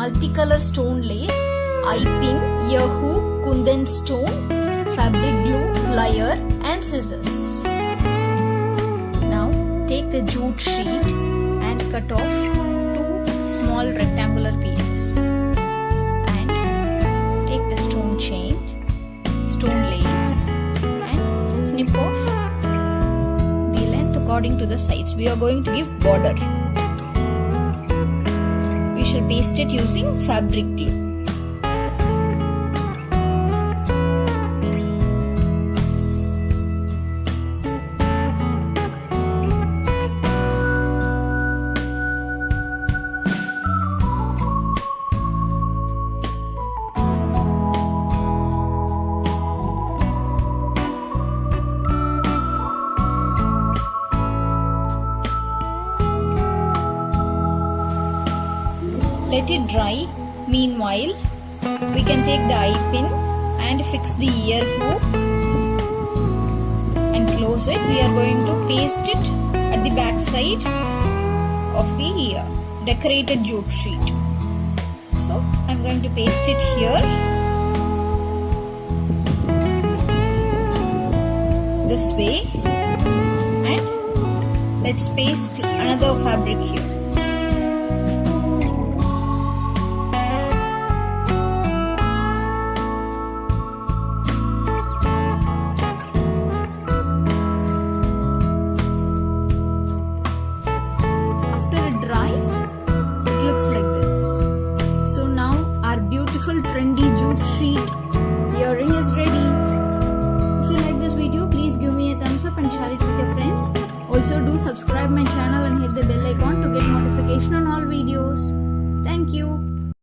multicolor stone lace, eye pin, ear hoop, kundan stone, fabric glue, plier and scissors. Now take the jute sheet and cut off 2 small rectangular pieces and take the stone chain, stone lace and snip off the length according to the sides. We are going to give border. We shall paste it using fabric glue. Let it dry. Meanwhile, we can take the eye pin and fix the ear hoop and close it. We are going to paste it at the back side of the ear, decorated jute sheet. So, I am going to paste it here. This way, and let's paste another fabric here. It looks like this. So now our beautiful trendy jute sheet earring is ready. If you like this video, please give me a thumbs up and share it with your friends. Also do subscribe my channel and hit the bell icon to get notification on all videos. Thank you.